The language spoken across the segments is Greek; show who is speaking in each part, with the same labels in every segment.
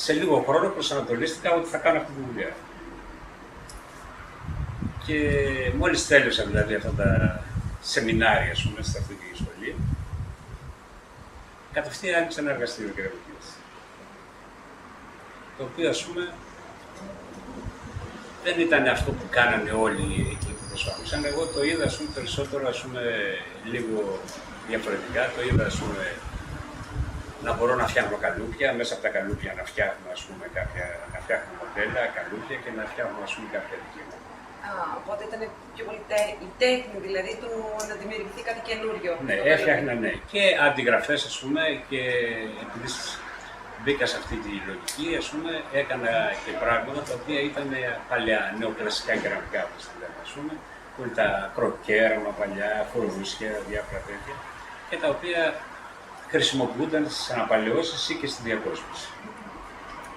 Speaker 1: σε λίγο χρόνο προσανατολίστηκα ότι θα κάνω αυτή τη δουλειά. Και μόλις τέλειωσα δηλαδή αυτά τα σεμινάρια, ας πούμε, σε αυτή τη σχολή, κατευθείαν άνοιξε ένα εργαστήριο κεραμικής. Το οποίο, ας πούμε, δεν ήταν αυτό που κάνανε όλοι εκεί που προσπαθούσαν. Εγώ το είδα, ας πούμε, περισσότερο, ας πούμε, λίγο διαφορετικά. Το είδα, ας πούμε, να μπορώ να φτιάχνω καλούπια, μέσα από τα καλούπια να φτιάχνω, ας πούμε, να φτιάχνω μοντέλα, καλούπια και να φτιάχνω, ας πούμε, κάποια δικαιώματα.
Speaker 2: Οπότε ήταν πιο πολύ η τέχνη, δηλαδή του να δημιουργηθεί κάτι καινούριο.
Speaker 1: Ναι, έφτιαχνα, ναι. Και αντιγραφές, ας πούμε, και επειδή μπήκα σε αυτή τη λογική, ας πούμε, έκανα και πράγματα τα οποία ήταν παλιά νεοκλασικά κεραμικά, όπως τα λέμε, ας πούμε, που είναι τα κροκέραμα παλιά, φοροδούσια, διάφορα τέτοια, και τα οποία χρησιμοποιούνταν στις αναπαλαιώσεις ή και στη διακόσμηση.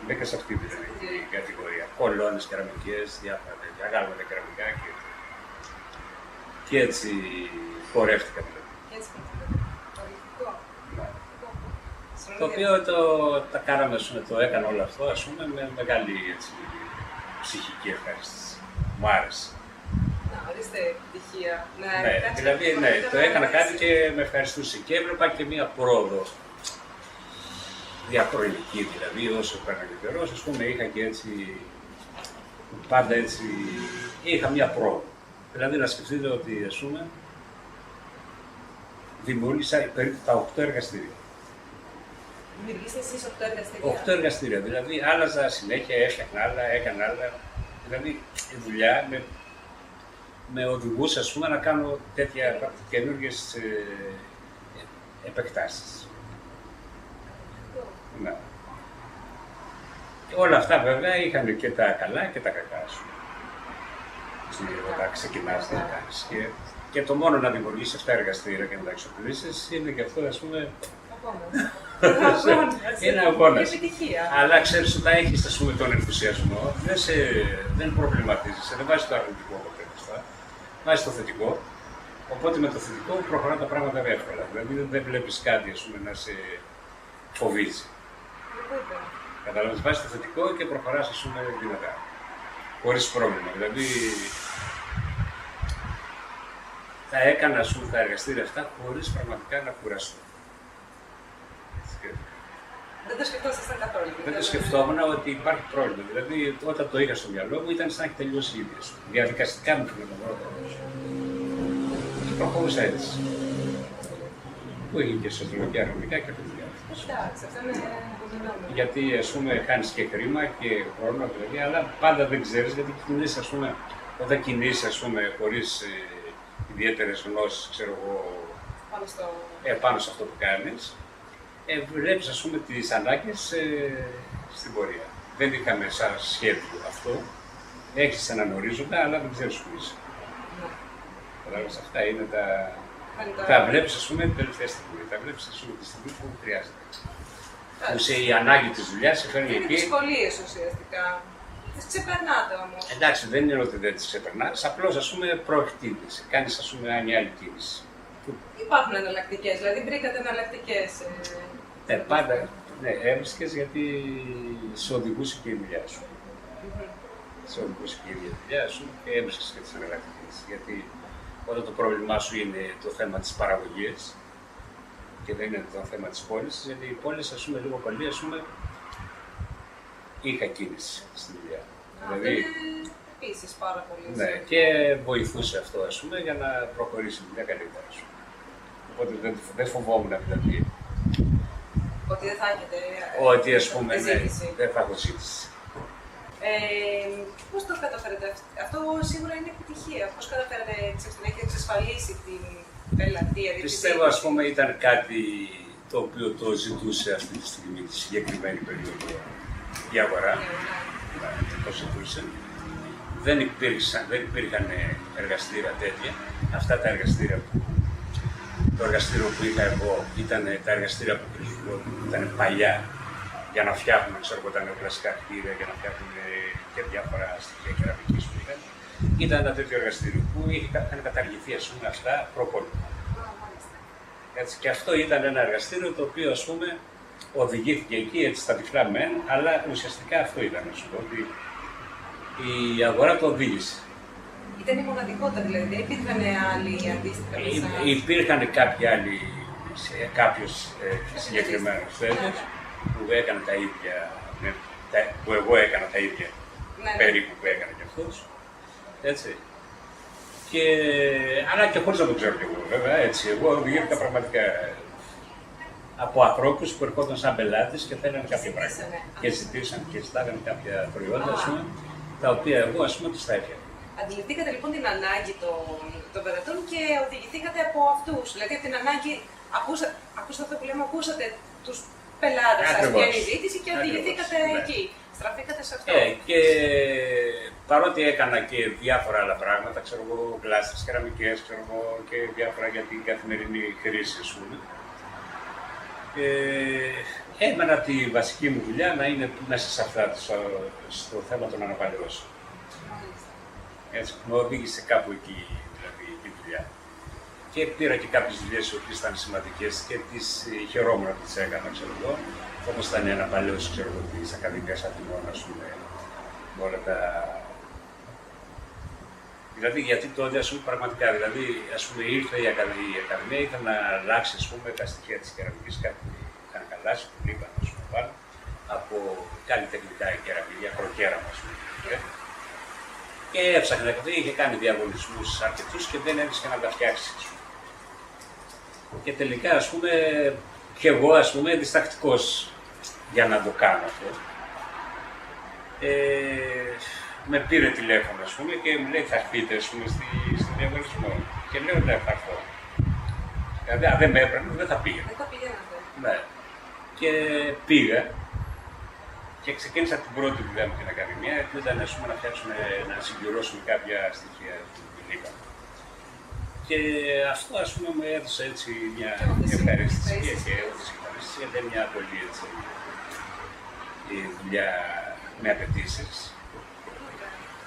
Speaker 1: Μπήκα σε αυτή δηλαδή, την κατηγορία. Κολόνες, κεραμικές, διάφορα τέτοια, αγάλματα κεραμικά και έτσι πορεύτηκα δηλαδή. Το οποίο τα κάναμε, το έκανα όλο αυτό, ας πούμε, με μεγάλη έτσι, ψυχική ευχαρίστηση. Μου άρεσε.
Speaker 2: Να, ορίστε επιτυχία.
Speaker 1: Ναι, δηλαδή, ναι, το έκανα κάτι και με ευχαριστούσε. Και έβλεπα και μία πρόοδο διαχρονική, δηλαδή, όσο πέρασε ο καιρός, ας πούμε, είχα και έτσι, πάντα έτσι, είχα μία πρόοδο. Δηλαδή, να σκεφτείτε ότι, ας πούμε, δημιούργησα περίπου τα 8 εργαστήρια.
Speaker 2: Δημιουργήσατε εσείς 8 εργαστήρια.
Speaker 1: 8 εργαστήρια, δηλαδή άλλαζα συνέχεια, έφτιαχνα άλλα, έκανα άλλα. Δηλαδή η δουλειά με οδηγούσε, ας πούμε, να κάνω τέτοια καινούργιες επεκτάσεις. Ναι. Και όλα αυτά βέβαια είχαν και τα καλά και τα κακά σου. Όταν ξεκινάς να κάνεις. Και το μόνο να δημιουργήσεις 7 εργαστήρια και να τα εξοπλίσεις είναι και αυτό, ας πούμε. Είναι αγώνας. Αλλά ξέρεις, όταν έχεις, ας πούμε, τον ενθουσιασμό, δεν προβληματίζεσαι, δεν βάζεις το αρνητικό ποτέ μπροστά. Βάζεις το θετικό. Οπότε με το θετικό προχωρά τα πράγματα εύκολα. Δηλαδή δεν βλέπεις κάτι, ας πούμε, να σε φοβίζει. Καταλαβαίνεις, βάζεις το θετικό και προχωράς, ας πούμε, δυνατά. Χωρίς πρόβλημα. Δηλαδή τα έκανα, ας πούμε, τα εργαστήρια αυτά χωρίς πραγματικά να κουραστώ.
Speaker 2: Δεν το σκεφτόσασταν καθόλου.
Speaker 1: Δεν το σκεφτόμουν ότι υπάρχει πρόβλημα. Δηλαδή, όταν το είχα στο μυαλό μου, ήταν σαν να έχει τελειώσει η ίδια. Διαδικαστικά μου φαίνεται πρώτα. Και προχωρούσα έτσι. Που είχε και σωτηροκιά αρνητικά και παιδιά.
Speaker 2: Εντάξει, αυτό είναι αποδυνάμενο.
Speaker 1: Γιατί, ας πούμε, χάνεις και χρήμα και χρόνο, δηλαδή, αλλά πάντα δεν ξέρεις, γιατί κινείσαι, ας πούμε, όταν κινείσαι, ας πούμε, χωρίς ιδιαίτερες γνώσεις, ξέρω εγώ, πάνω σε αυτό που κάνεις, βλέπεις, ας πούμε, τις ανάγκες στην πορεία. Δεν είχαμε σαν σχέδιο αυτό. Έχεις έναν ορίζοντα, αλλά δεν ξέρεις που είσαι. Κατάλαβες, αυτά είναι τα βλέπεις, ας πούμε, την τελευταία στιγμή. Τα βλέπεις, ας πούμε, τη στιγμή που χρειάζεται. Που σε η ανάγκη της δουλειάς σε φέρνει εκεί.
Speaker 2: Είναι δυσκολίες ουσιαστικά. Τις ξεπερνάτε όμως.
Speaker 1: Εντάξει, δεν είναι ότι δεν τις ξεπερνάς, απλώς, ας πούμε, προεκτείνεις. Κάνεις, ας πούμε, μια άλλη κίνηση.
Speaker 2: Υπάρχουν εναλλακτικές, δηλαδή βρήκατε εναλλακτικές.
Speaker 1: Ναι, πάντα έβρισκες γιατί σε οδηγούσε και η δουλειά σου. Σε οδηγούσε και η δουλειά σου και έβρισκες και τις εναλλακτικές. Γιατί όταν το πρόβλημά σου είναι το θέμα της παραγωγής και δεν είναι το θέμα της πώλησης, γιατί οι πόλεις, ας πούμε, λίγο πολύ, ας πούμε, είχα κίνηση στη δουλειά.
Speaker 2: Δηλαδή, είναι επίσης πάρα πολύ.
Speaker 1: Ναι, και βοηθούσε αυτό, ας πούμε, για να προχωρήσει η δουλειά καλύτερα. Οπότε δεν φοβόμουν δηλαδή.
Speaker 2: Ότι δεν θα έχετε.
Speaker 1: Ότι, ας πούμε, ναι, δεν θα έχω ζήτηση.
Speaker 2: Πώς το καταφέρετε αυτό, σίγουρα είναι επιτυχία. Πώς καταφέρετε να έχετε εξασφαλίσει την πελατεία,
Speaker 1: πιστεύω, ας πούμε, ήταν κάτι το οποίο το ζητούσε αυτή τη στιγμή, τη συγκεκριμένη περίοδο η αγορά. Το ζητούσε. Δεν υπήρχαν εργαστήρια τέτοια. Αυτά τα εργαστήρια το εργαστήριο που είχα εγώ ήταν τα εργαστήρια που ήταν παλιά για να φτιάχνουν, ξέρω εγώ, τα νεοκλασικά κτίρια, για να φτιάχνουν και διάφορα στοιχεία κεραμικής που είχαν. Ήταν ένα τέτοιο εργαστήριο που είχαν καταργηθεί, ας πούμε, αυτά προπόλου. Έτσι, και αυτό ήταν ένα εργαστήριο το οποίο, ας πούμε, οδηγήθηκε εκεί έτσι στα τυφλά μεν, αλλά ουσιαστικά αυτό ήταν, να σου πω, ότι η αγορά το οδήγησε.
Speaker 2: Ήταν η μοναδικότητα δηλαδή, δεν υπήρχαν άλλοι αντίστοιχα μέσα?
Speaker 1: Υπήρχαν κάποιοι άλλοι, κάποιος συγκεκριμένος θέτος που έκανε τα ίδια, που εγώ έκανα τα ίδια περίπου που έκανε και αυτός, έτσι. Αλλά και χωρίς να το ξέρω κι εγώ βέβαια, έτσι. Εγώ οδηγήθηκα πραγματικά από ανθρώπους που ερχόταν σαν πελάτες και θέλανε κάποια πράγματα. Και ζητάγανε κάποια προϊόντα, ας πούμε, τα οποία εγώ, ας πούμε, τους τα έφτιανα.
Speaker 2: Αντιληφθήκατε λοιπόν την ανάγκη των πελατών και οδηγηθήκατε από αυτούς. Δηλαδή από την ανάγκη, ακούσατε αυτό που λέμε, ακούσατε τους πελάτες σας, ποια είναι η ζήτηση και οδηγηθήκατε εκεί. Στραφήκατε σε αυτό.
Speaker 1: Και παρότι έκανα και διάφορα άλλα πράγματα, ξέρω εγώ, γλάστρες, κεραμικές, ξέρω εγώ, και διάφορα για την καθημερινή χρήση, ας πούμε. Έμενα τη βασική μου δουλειά να είναι μέσα σε αυτά, στο θέμα των αναπαλαιώσεων. Έτσι, με οδήγησε κάπου εκεί, δηλαδή, η δουλειά. Και πήρα και κάποιες δουλειές οι οποίες ήταν σημαντικές και τις χαιρόμουν να τις έκανα, ξέρω εγώ. Όπως ήταν ένα παλαιός, ξέρω εγώ, της Ακαδημίας Αθηνών, ας πούμε, με όλα τα... Δηλαδή, γιατί τότε, ας πούμε, πραγματικά, δηλαδή, ας πούμε, ήρθε η Ακαδημία, ήθελε να αλλάξει, ας πούμε, τα στοιχεία της κεραμικής, κάτι που είχαν χαλάσει, που λείπαν, ας πούμε, πάνω, από καλλιτεχνικά κεραμική, ακροκέραμα, ας πούμε. Και έψαχνε, είχε κάνει διαγωνισμούς αρκετούς και δεν έβρισκε να τα φτιάξει. Και τελικά, ας πούμε, και εγώ, ας πούμε, διστακτικός για να το κάνω αυτό. Με πήρε τηλέφωνο, ας πούμε, και μου λέει θα έρθείτε, ας πούμε, στο διαγωνισμό. Και λέω ναι, θα έρθω. Δηλαδή, αν δεν με έπαιρνε, δεν θα πήγαινα.
Speaker 2: Δεν θα πηγαίνατε.
Speaker 1: Ναι. Και πήγα. Και ξεκίνησα την πρώτη δουλειά με την Ακαδημία, που ήταν, ας πούμε, να συμπληρώσουμε κάποια στοιχεία του λείπαν. Και αυτό, ας πούμε, μου έδωσε έτσι μια ευχαρίστηση και ευχαρίστηση, γιατί είναι μια πολύ έτσι, η δουλειά με απαιτήσεις.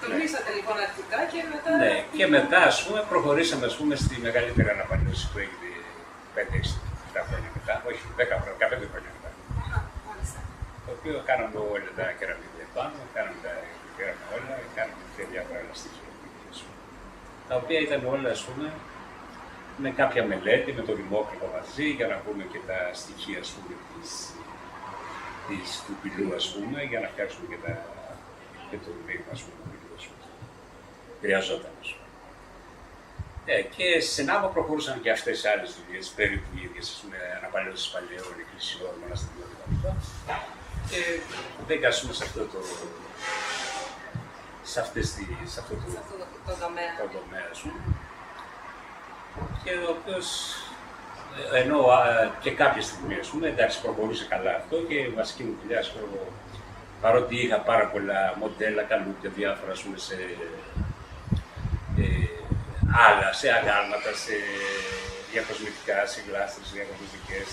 Speaker 2: Τολμήσατε λοιπόν αρχικά και μετά...
Speaker 1: Ναι, και μετά, ας πούμε, προχωρήσαμε, ας πούμε, στη μεγαλύτερη αναπαλαίωση που έγινε 5-6 χρόνια μετά, όχι 10 χρόνια, 15 χρόνια μετά. Το οποίο κάναμε όλα τα κεραμίδια πάνω, κάναμε τα κεραμίδια όλα, κάναμε και διάφορα άλλα στοιχεία. Τα οποία ήταν όλα, ας πούμε, με κάποια μελέτη, με το Δημόκριτο μαζί, για να πούμε και τα στοιχεία, ας πούμε, του πυλού, ας πούμε, για να φτιάξουμε και το δείγμα, ας πούμε, του πυλού, ας πούμε. Χρειαζόταν, ας πούμε. Και συνάμα προχωρούσαν και αυτές οι άλλες δουλειές, περίπου οι ίδιες, ας πούμε, αναπαλαιώσεις παλαιών, εκκλησιών, μοναστηριών κτλ. Και μπήκαμε σε αυτό το τομέα, ας πούμε. Και ο οποίος, ενώ και κάποια στιγμή, ας πούμε, εντάξει, προχωρούσε καλά αυτό και η βασική μου δουλειά, ας πούμε, παρότι είχα πάρα πολλά μοντέλα, καλούπια, διάφορα, ας πούμε, σε αγάλματα, σε διακοσμητικά, σε γλάστρες, διακοσμητικές,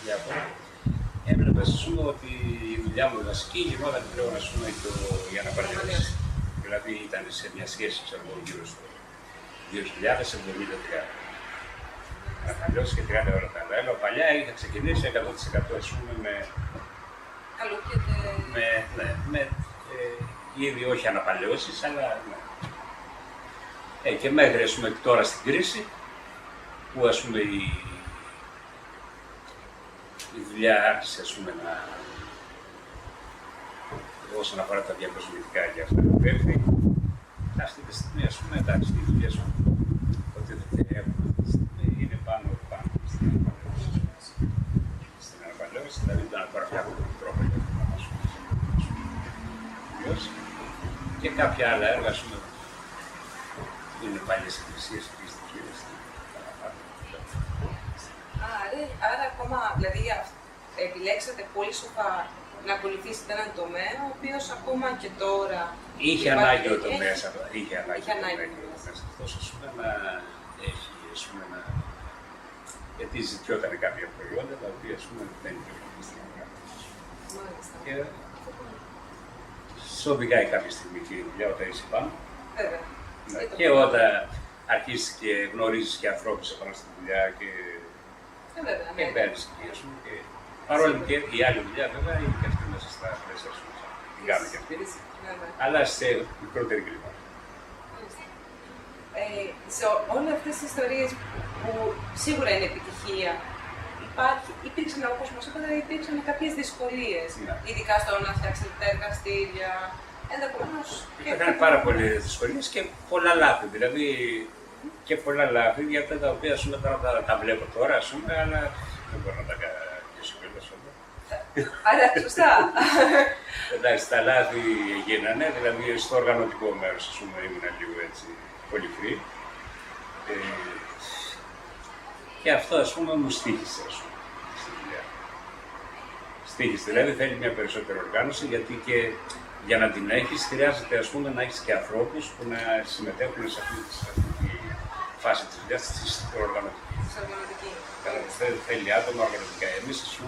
Speaker 1: διάφορα. Έβλεπες, ας πούμε, ότι η δουλειά μου βασική γινόταν πλέον, ας πούμε, η αναπαλαίωση. Δηλαδή ήταν σε μια σχέση, ξέρω εγώ, γύρω στο 2070-30. Αναπαλαίωση και 30 ώρα τα άλλα. Παλιά είχα ξεκινήσει 100% ας πούμε με...
Speaker 2: Καλούπια και...
Speaker 1: Ναι, ήδη όχι αναπαλαίωσεις, αλλά ναι. Και μέχρι, ας πούμε, τώρα στην κρίση, που, ας πούμε, η δουλειά άρχισε, ας πούμε, όσον αφορά τα διακοσμητικά και αυτά που πέφτει, αυτή τη στιγμή, ας πούμε, εντάξει, οι δουλειές μου, ότι δεν έχουν αυτή τη στιγμή, είναι πάνω στην αναπαλαίωση, δηλαδή δεν τώρα φτιάχνω τον τρόπο για να μας πούμε, και κάποια άλλα έργα, ας πούμε, είναι παλιές εκκλησίες εκεί στην Κύρια, στην
Speaker 2: Άρα ακόμα, δηλαδή, επιλέξατε πολύ σοφά να ακολουθήσετε έναν τομέα, ο οποίος ακόμα και τώρα...
Speaker 1: Είχε ανάγκη ο τομέας αυτό, είχε ανάγκη ο τομέας αυτός, ας πούμε, να έχει, ας πούμε, να... γιατί ζητιόταν κάποια προϊόντα, τα οποία, ας πούμε, δεν υπήρχαν στην αγορά. Και σε οδηγάει κάποια στιγμή και η δουλειά όταν είσαι πάνω.
Speaker 2: Βέβαια.
Speaker 1: Και όταν αρχίσεις και γνωρίζεις και ανθρώπους επάνω στη δουλειά και μπαίνεις εκεί, ας πούμε, και Παρόλο και η άλλη δουλειά βέβαια είναι και αυτή μέσα στα πλαίσια σου. Την κάνω και αυτή. Αλλά σε μικρότερη κλίμακα.
Speaker 2: Σε όλες αυτές τις ιστορίες που σίγουρα είναι επιτυχία, υπήρξαν, όπως μας είπατε, υπήρξαν κάποιες δυσκολίες. Ναι. Ειδικά στο να φτιάξετε τα εργαστήρια. Ενδεχομένως.
Speaker 1: Υπήρχαν πάρα πολλές δυσκολίες και πολλά λάθη. Δηλαδή και πολλά λάθη για αυτά τα οποία τώρα τα βλέπω τώρα, αλλά δεν μπορώ να τα κάνω όλα.
Speaker 2: Άρα, σωστά.
Speaker 1: Εντάξει, τα λάθη γίνανε, δηλαδή στο οργανωτικό μέρος, ήμουν λίγο έτσι πολύ free. Και αυτό, μου στοίχησε, στη δουλειά. Στοίχησε, δηλαδή θέλει μια περισσότερη οργάνωση, γιατί και για να την έχεις, χρειάζεται, να έχεις και ανθρώπους που να συμμετέχουν σε αυτή τη φάση της δουλειάς, στην οργανωτική. Θέλει άτομα οργανωτικά. Εμείς,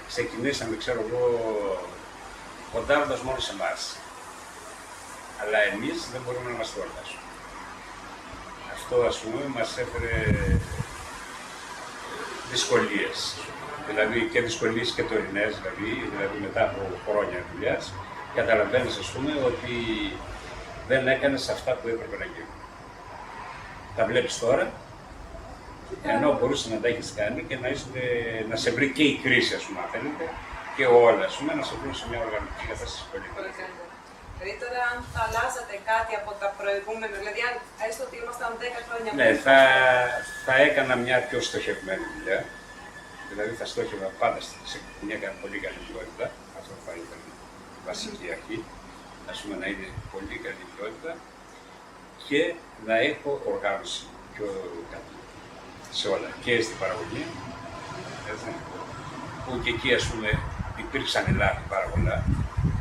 Speaker 1: ξεκινήσαμε, κοντάροντας μόνο σε εμάς. Αλλά εμείς δεν μπορούμε να είμαστε οργανώσουμε. Αυτό, μας έφερε δυσκολίες. Δηλαδή και δυσκολίες και τωρινές, δηλαδή μετά από χρόνια δουλειάς, καταλαβαίνεις, ότι δεν έκανες αυτά που έπρεπε να γίνουν. Τα βλέπεις τώρα, ενώ μπορούσε να τα έχεις κάνει και να σε βρει και η κρίση, αν θέλετε, και όλα, να σε βρουν σε μια οργανωτική κατάσταση πολύ καλή.
Speaker 2: Δηλαδή τώρα, αν θα αλλάζατε κάτι από τα προηγούμενα, δηλαδή αν έστω ότι ήμασταν 10 χρόνια
Speaker 1: πριν. Ναι, θα έκανα μια πιο στοχευμένη δουλειά. Δηλαδή θα στόχευα πάντα σε μια πολύ καλή ποιότητα. Αυτό θα ήταν η βασική αρχή. Να είναι πολύ καλή ποιότητα και να έχω οργάνωση πιο καλή σε όλα. Και στην παραγωγή, έτσι, που και εκεί υπήρξαν λάθη πάρα πολλά.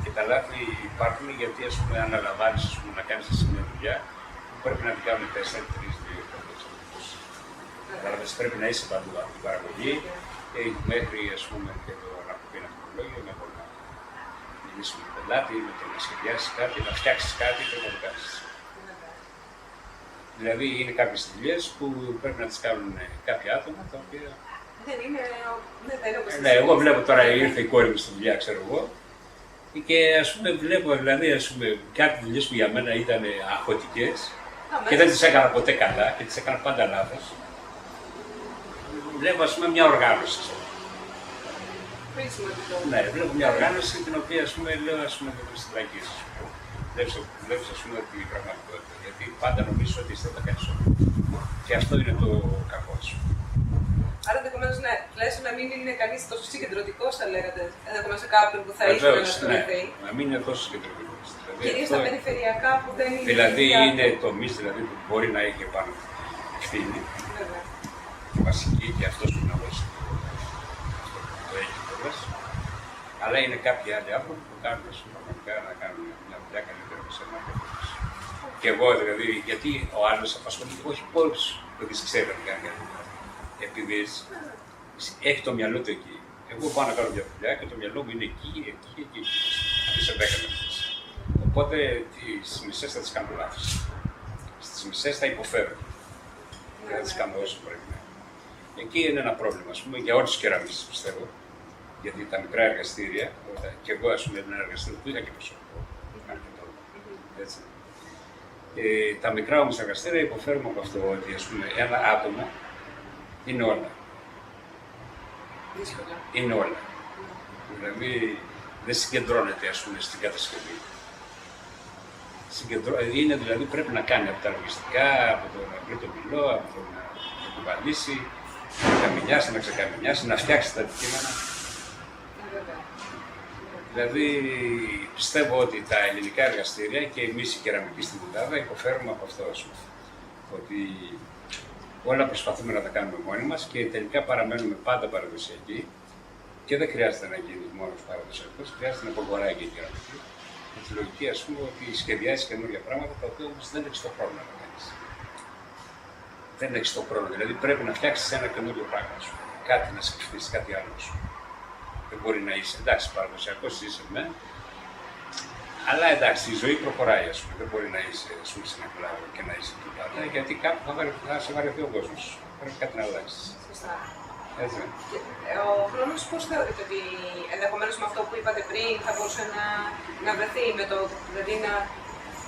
Speaker 1: Και τα λάθη υπάρχουν γιατί αναλαμβάνεις να κάνεις εσύ μια δουλειά που πρέπει να την κάνουν 4, 3, 2, 4. Δηλαδή πρέπει να είσαι παντού από την παραγωγή μέχρι και το αναπτυγμένο τεχνολόγιο να μπορεί να μιλήσει με τον πελάτη, με το να σχεδιάσει κάτι, να φτιάξει κάτι και να το κάνει. Δηλαδή είναι κάποιες δουλειές που πρέπει να τις κάνουν κάποια άτομα τα οποία.
Speaker 2: Δεν είναι.
Speaker 1: Ναι, εγώ βλέπω τώρα ήρθε η κόρη μου στη δουλειά, ξέρω εγώ. Και βλέπω κάποιες δουλειές που για μένα ήταν αγχωτικές και δεν τις έκανα ποτέ καλά και τις έκανα πάντα λάθος. Βλέπω μια οργάνωση. Ναι, βλέπω μια οργάνωση την οποία λέω δεν την τραγγίσεις. Βλέπεις ότι η πραγματικότητα, γιατί πάντα νομίζεις ότι εσύ θα τα κάνεις όλα. Και αυτό είναι το κακό σου.
Speaker 2: Άρα ενδεχομένως τουλάχιστον να μην είναι κανείς τόσο συγκεντρωτικός, θα λέγατε, ενδεχομένως σε κάποιον που θα ήθελε να ασχοληθεί.
Speaker 1: Να μην είναι τόσο συγκεντρωτικός.
Speaker 2: Κυρίως στα περιφερειακά που δεν είναι.
Speaker 1: Δηλαδή είναι τομείς που μπορεί να έχει επάνω ευθύνη. Και βασική και αυτός που είναι όλος το έχει κιόλας. Αλλά είναι κάποιοι άλλοι άνθρωποι που κάνουν πραγματικά να κάνουν μια δουλειά καλύτερα από σένα. Και εγώ δηλαδή, γιατί ο άλλος απασχολείται, όχι πολλούς που δεν ξέρει να κάνει κάτι. Επειδή έχει το μυαλό του εκεί. Εγώ πάω να κάνω μια δουλειά και το μυαλό μου είναι εκεί. Σε 10 μέρες. Οπότε τις μισές θα τις κάνω λάθος. Στις μισές θα υποφέρω. Δεν θα τις κάνω όσο πρέπει. Εκεί είναι ένα πρόβλημα, για όλους τους κεραμίστες, πιστεύω. Γιατί τα μικρά εργαστήρια, και εγώ ένα εργαστήριο που είχα και προσωπικό, έτσι. Τα μικρά όμως εργαστήρια υποφέρουμε από αυτό, ότι ένα άτομο είναι όλα.
Speaker 2: Δύσκολα.
Speaker 1: Είναι όλα. Δηλαδή δεν συγκεντρώνεται στην κατασκευή. Είναι δηλαδή πρέπει να κάνει από τα λογιστικά, από το να βρει το μυλό, από το να κουβαλήσει, να καμινιάσει, να ξεκαμινιάσει, να φτιάξει τα αντικείμενα. Δηλαδή πιστεύω ότι τα ελληνικά εργαστήρια και εμείς οι κεραμικοί στην Ελλάδα υποφέρουμε από αυτό. Ότι όλα προσπαθούμε να τα κάνουμε μόνοι μας και τελικά παραμένουμε πάντα παραδοσιακοί και δεν χρειάζεται να γίνει μόνο παραδοσιακός, χρειάζεται να προχωράει και η κεραμική. Με τη λογική, ότι σχεδιάζει καινούργια πράγματα τα οποία όμως δεν έχεις το χρόνο να τα κάνεις. Δεν έχεις το χρόνο, δηλαδή πρέπει να φτιάξεις ένα καινούργιο πράγμα σου. Κάτι να σκεφτείς, κάτι άλλο σου. Δεν μπορεί να είσαι, εντάξει, παραδοσιακός είσαι με, αλλά εντάξει, η ζωή προχωράει, δεν μπορεί να είσαι σε ένα κλάδο και να είσαι εκεί πάντα, γιατί κάπου θα σε βαρεθεί ο κόσμος. Πρέπει κάτι να αλλάξει. Έτσι.
Speaker 2: Ο χρόνος πώς θεωρείτε ότι ενδεχομένως με αυτό που είπατε πριν θα μπορούσε να βρεθεί με το, δηλαδή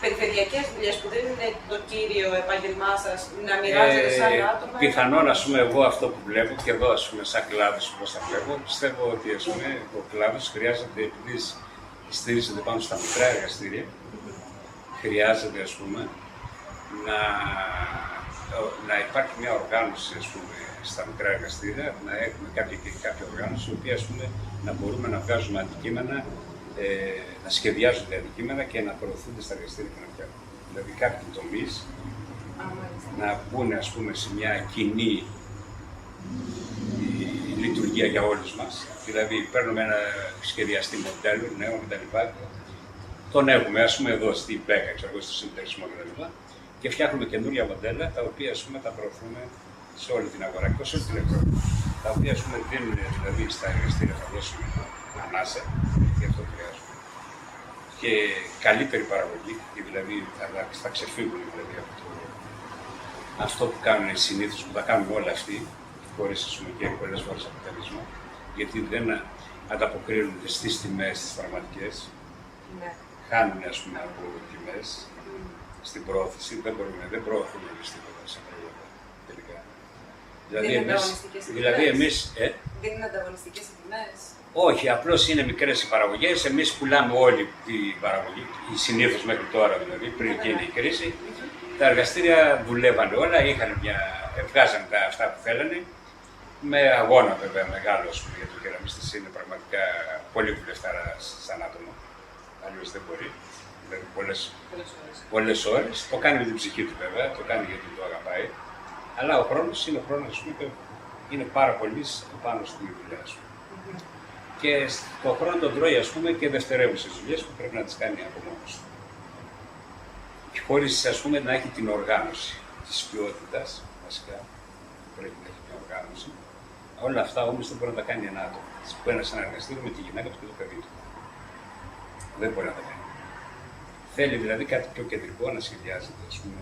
Speaker 2: περιφερειακές δουλειές που δεν είναι το κύριο επάγγελμά σας, να μοιράζετε σε άλλα άτομα?
Speaker 1: Πιθανόν, ας πούμε, εγώ αυτό που βλέπω και εδώ, ας πούμε, σαν κλάδος, όπως τα βλέπω, πιστεύω ότι, ας πούμε, ο κλάδος χρειάζεται, επειδή στηρίζεται πάνω στα μικρά εργαστήρια, χρειάζεται, ας πούμε, να υπάρχει μια οργάνωση, ας πούμε, στα μικρά εργαστήρια, να έχουμε κάποια οργάνωση, η οποία, ας πούμε, να μπορούμε να βγάζουμε αντικείμενα, να σχεδιάζονται αντικείμενα και να προωθούνται στα εργαστήρια και να φτιάχνουν. Δηλαδή κάποιοι τομείς να μπουν, ας πούμε, σε μια κοινή λειτουργία για όλους μας. Δηλαδή παίρνουμε ένα σχεδιαστή μοντέλο, νέο κτλ. Τον έχουμε, ας πούμε, εδώ στην ΠΕΚΑ, στο συνεταιρισμό κτλ. Και φτιάχνουμε καινούργια μοντέλα, τα οποία, ας πούμε, τα προωθούμε σε όλη την αγορά και σε όλη την Ευρώπη. Τα οποία, ας πούμε, δίνουν, δηλαδή, στα εργαστήρια θα δώσουμε ανάσα, γιατί αυτό χρειάζεται. Και καλύτερη παραγωγή, δηλαδή θα ξεφύγουν δηλαδή, από αυτό που κάνουν συνήθως, που τα κάνουν όλα αυτοί, χωρίς, ας πούμε, και πολλές φορές αποτέλεσμα, γιατί δεν ανταποκρίνονται στις τιμές τις πραγματικές.
Speaker 2: Ναι.
Speaker 1: Χάνουν, ας πούμε, από τιμές στην πρόθεση, δεν προωθούν εμείς τίποτα σε προϊόντα τελικά. Δηλαδή εμείς,
Speaker 2: δεν είναι ανταγωνιστικές οι τιμές.
Speaker 1: Όχι, απλώς είναι μικρές οι παραγωγές. Εμείς πουλάμε όλη την παραγωγή, συνήθως μέχρι τώρα δηλαδή, πριν γίνει η κρίση. Τα εργαστήρια δουλεύανε όλα, βγάζανε αυτά που θέλανε. Με αγώνα βέβαια μεγάλο, γιατί ο κεραμιστής είναι πραγματικά πολύ βουλευτάρα σαν άτομο. Αλλιώς δεν μπορεί. Δηλαδή πολλές ώρες. Το κάνει με την ψυχή του βέβαια, το κάνει γιατί το αγαπάει. Αλλά ο χρόνος είναι ο χρόνος, είναι πάρα πολύ πάνω στη δουλειά σου. Και στον χρόνο τον τρώει, ας πούμε, και δευτερεύουσες δουλειές που πρέπει να τις κάνει από μόνος του. Και χωρίς, ας πούμε, να έχει την οργάνωση της ποιότητας, βασικά, πρέπει να έχει την οργάνωση. Όλα αυτά όμως δεν μπορεί να τα κάνει ένα άτομο. Που ένα συνεργαστήριο με τη γυναίκα του και το παιδί του. Δεν μπορεί να τα κάνει. Θέλει δηλαδή κάτι πιο κεντρικό να σχεδιάζεται, ας πούμε,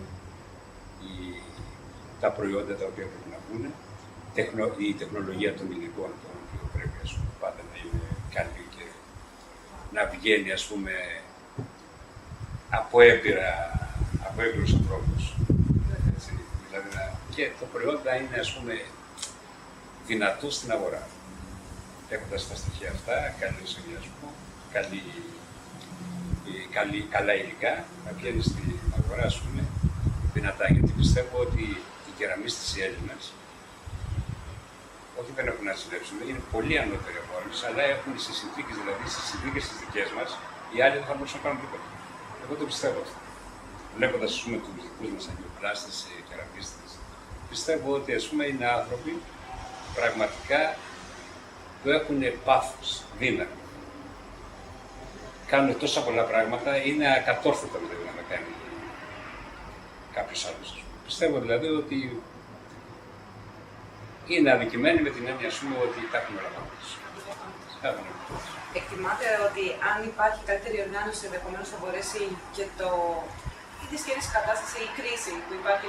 Speaker 1: τα προϊόντα τα οποία πρέπει να βγουν, η τεχνολογία των υλικών, των οποίων πρέπει, ας πούμε, πάντα να είναι καλή και να βγαίνει, ας πούμε, από έμπειρους ανθρώπους. Δηλαδή, και το προϊόν να είναι, ας πούμε, δυνατό στην αγορά. Έχοντας τα στοιχεία αυτά, καλή σχεδιασμό, καλά υλικά, να βγαίνει στην αγορά, ας πούμε, δυνατά. Γιατί πιστεύω ότι οι κεραμίστες οι Έλληνες, όχι δεν έχουν να ζηλέψουν, είναι πολύ ανώτεροι από όλους, αλλά έχουν στις συνθήκες, δηλαδή στις συνθήκες τις δικές μας, οι άλλοι δεν θα μπορούσαν να κάνουν τίποτα. Εγώ το πιστεύω αυτό. Βλέποντας, ας πούμε, τους δικούς μας αγγελοπλάστες, κεραμίστες, πιστεύω ότι, ας πούμε, είναι άνθρωποι πραγματικά που έχουν πάθος, δύναμη. Κάνουν τόσα πολλά πράγματα, είναι ακατόρθωτα δηλαδή να τα κάνει κάποιος άλλος. Πιστεύω δηλαδή ότι είναι αδικημένοι με την έννοια, ας πούμε, ότι τα έχουν όλα πάνω τους.
Speaker 2: Εκτιμάτε ότι αν υπάρχει καλύτερη οργάνωση, ενδεχομένως θα μπορέσει και η δυσκερής κατάσταση, η κρίση που υπάρχει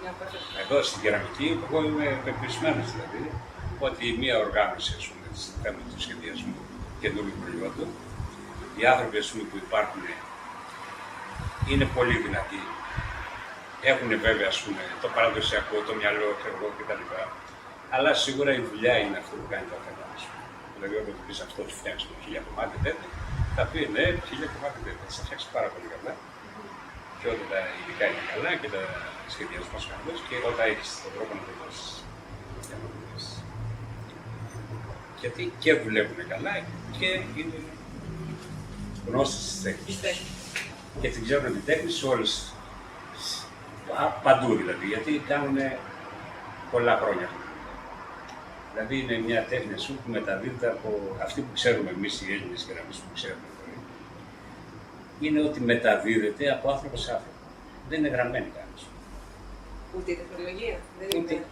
Speaker 2: να αποφευθεί?
Speaker 1: Εδώ στην κεραμική, εγώ είμαι πεπισμένος δηλαδή, ότι μια οργάνωση, ας πούμε, στη θέμα του σχεδιασμού καινούριου προϊόντων, οι άνθρωποι, ας πούμε, που υπάρχουν είναι πολύ δυνατοί. Έχουν βέβαια, ας πούμε, το παραδοσιακό, το μυαλό, κτλ. Αλλά σίγουρα η δουλειά είναι αυτό που κάνει το θέμα. Δηλαδή, όταν του πεις αυτό, σου φτιάξει το 1000 κομμάτια τέτοια, θα πει ναι, 1000 κομμάτια τέτοια. Θα φτιάξει πάρα πολύ καλά. Και όταν τα υλικά είναι καλά και τα σχεδιασμό καλό, και όταν έχει τον τρόπο να το δώσει. Γιατί και δουλεύουν καλά και είναι γνώστες της τέχνης. Και την ξέρουν την τέχνη σε όλες. Παντού δηλαδή, γιατί κάνουν πολλά χρόνια. Δηλαδή είναι μια τέχνη σου που μεταδίδεται από αυτή που ξέρουμε εμείς οι Έλληνες και εμείς που ξέρουμε. Είναι ότι μεταδίδεται από άνθρωπο σε άνθρωπο. Δεν είναι γραμμένη κανείς.
Speaker 2: Ούτε η τεχνολογία.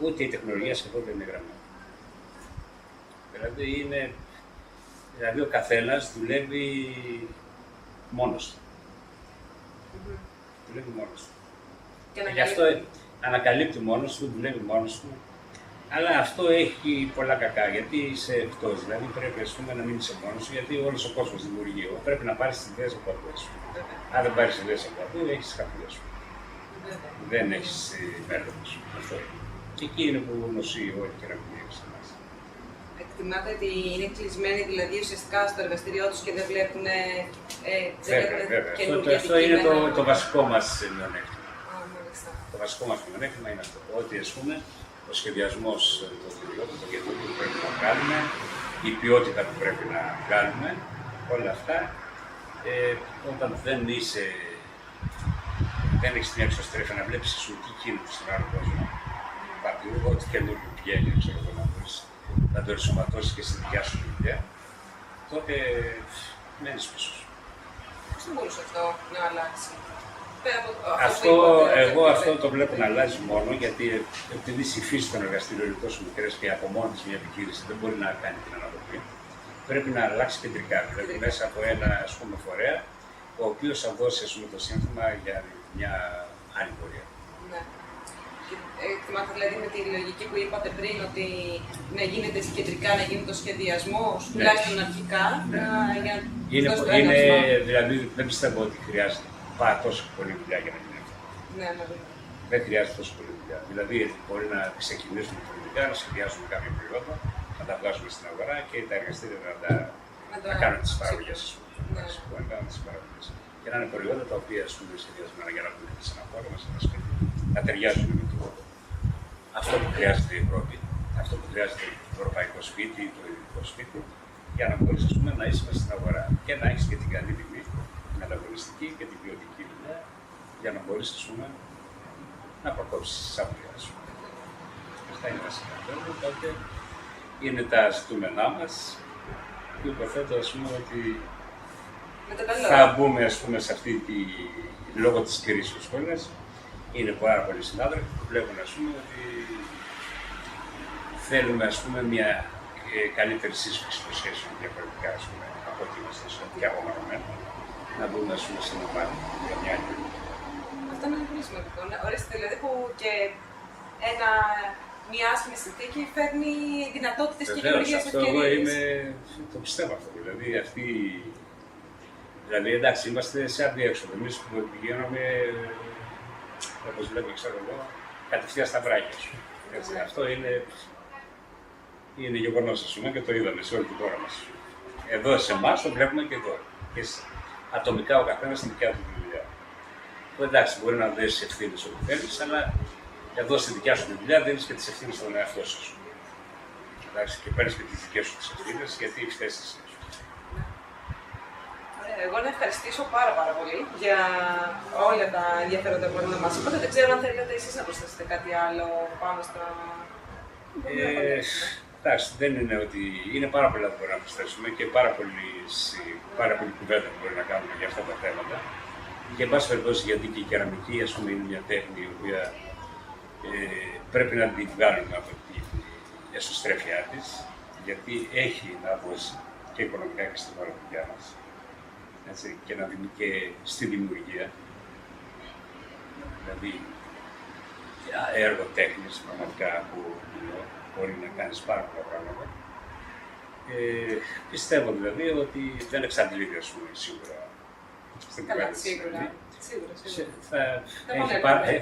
Speaker 1: Ούτε η τεχνολογία σχεδόν δεν είναι γραμμένη. Δηλαδή ο καθένας δουλεύει μόνος του. Δουλεύει μόνος του. Και γι' αυτό ανακαλύπτει μόνος του, δουλεύει μόνος του. Αλλά αυτό έχει πολλά κακά, γιατί είσαι εκτός. Δηλαδή πρέπει να μην είσαι μόνος σου, γιατί όλος ο κόσμος δημιουργεί. Πρέπει να πάρεις τις ιδέες από από σου. Αν δεν πάρεις ιδέες από από, έχεις τις καπούλες σου. Δεν έχεις μέλλον σου. Αυτό είναι. Και εκεί είναι που νοσεί όλη η κεραμική σε εμάς.
Speaker 2: Εκτιμάτε ότι είναι κλεισμένοι δηλαδή ουσιαστικά στο εργαστήριό τους και δεν βλέπουν
Speaker 1: καινούργια. Αυτό είναι το βασικό μας μειονέκτημα. Το βασικό μας μειονέκτημα είναι αυτό. Ότι ο σχεδιασμός του οτιδήποτε, το καινούργιο που πρέπει να κάνουμε, η ποιότητα που πρέπει να κάνουμε, όλα αυτά, όταν δεν έχεις μια εξωστρέφεια να βλέπεις εσωτερική κίνηση στον άλλο κόσμο, ό,τι καινούργιο πηγαίνει, να μπορείς να το ενσωματώσεις και στη δικιά σου δουλειά, τότε μένεις πίσω σου.
Speaker 2: Πώς θα μπορούσε αυτό να αλλάξει?
Speaker 1: Αυτό το βλέπω να αλλάζει μόνο γιατί επειδή η φύση των εργαστήριων είναι τόσο μικρές και από μόνη της μια επιχείρηση δεν μπορεί να κάνει την ανατροπή, πρέπει να αλλάξει κεντρικά. Δηλαδή μέσα από ένα φορέα, ο οποίος θα δώσει το σύνθημα για μια άλλη πορεία.
Speaker 2: Ναι. Εκτιμάτε δηλαδή με τη λογική που είπατε πριν ότι να γίνεται κεντρικά, να γίνεται ο σχεδιασμός, τουλάχιστον αρχικά.
Speaker 1: Δηλαδή δεν πιστεύω ότι χρειάζεται τόσο πολλή δουλειά για να γίνει αυτό. Δεν χρειάζεται τόσο πολλή δουλειά. Δηλαδή, μπορεί να ξεκινήσουμε τη δουλειά, να σχεδιάσουμε κάποια προϊόντα, να τα βγάζουμε στην αγορά και τα εργαστήρια να κάνουν τις παραγωγές. Και να είναι προϊόντα τα οποία είναι σχεδιασμένα για να βγουν σε ένα χώρο μας, ένα σπίτι, να ταιριάζουν με το αυτό που χρειάζεται η Ευρώπη, αυτό που χρειάζεται το ευρωπαϊκό σπίτι ή το ελληνικό σπίτι, για να μπορείς να είσαι μέσα στην αγορά και να έχεις και την καλή τιμή, την ανταγωνιστική και την ποιοτική δουλειά, για να μπορείς να προκόψεις τις απολύες σου. Αυτά είναι βασικά. Οπότε είναι τα ζητούμενά μας και υποθέτω ότι θα μπούμε σε αυτή τη λόγω της κρίσης της σχολής. Είναι πάρα πολλοί συνάδελφοι που βλέπουν ότι θέλουμε μια καλύτερη σύσφυξη των σχέσεων διαφορετικά από ό,τι είμαστε και απομονωμένοι. Να μπούμε σε ένα πάρτι για μια άλλη.
Speaker 2: Αυτό είναι πολύ σημαντικό. Ορίστε δηλαδή που και μια άσχημη συνθήκη φέρνει δυνατότητες και καινούργιες ευκαιρίες.
Speaker 1: Το πιστεύω αυτό. Δηλαδή, εντάξει, είμαστε σε αδιέξοδο. Εμείς που πηγαίνουμε, όπως λέμε, κατευθείαν στα βράχια σου. Αυτό είναι γεγονός, και το είδαμε σε όλη την χώρα μας. Εδώ σε εμάς το βλέπουμε και εδώ. Και ατομικά ο καθένας στην δικιά του δουλειά. Εντάξει, μπορεί να δώσεις ευθύνες όπου θέλεις, αλλά εδώ στη δικιά σου δουλειά δίνεις και τις ευθύνες στον εαυτό σου. Εντάξει, και παίρνεις και τις δικές σου τις ευθύνες, γιατί φταίς εσύ.
Speaker 2: Εγώ να ευχαριστήσω πάρα πολύ για όλα τα ενδιαφέροντα που μας είπατε. Δεν ξέρω αν θέλετε εσείς να προσθέσετε κάτι άλλο πάνω στα...
Speaker 1: Εντάξει, δεν είναι ότι είναι πάρα πολλά που μπορούμε να προσθέσουμε και πάρα πολλή κουβέντα που μπορεί να κάνουμε για αυτά τα θέματα. Και εν πάση περιπτώσει, γιατί και η κεραμική είναι μια τέχνη η οποία πρέπει να την βγάλουμε από την εσωστρέφειά της, γιατί έχει να δώσει και οικονομικά και στην παραγωγιά μας. Και στη δημιουργία. Δηλαδή, έργο τέχνης πραγματικά που μπορεί να κάνεις πάρα πολλά πράγματα. Πιστεύω δηλαδή ότι δεν εξαντλείται σίγουρα στην κουβέντα.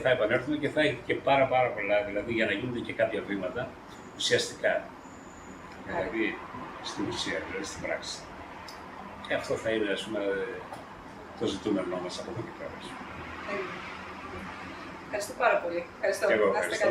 Speaker 1: Θα επανέλθουμε και θα έχει και πάρα πολλά, δηλαδή για να γίνονται και κάποια βήματα ουσιαστικά. Δηλαδή στην ουσία, δηλαδή στην πράξη. Και αυτό θα είναι το ζητούμενό μας από εδώ και πέρα.
Speaker 2: Ευχαριστώ πάρα πολύ.
Speaker 1: Και εγώ ευχαριστώ.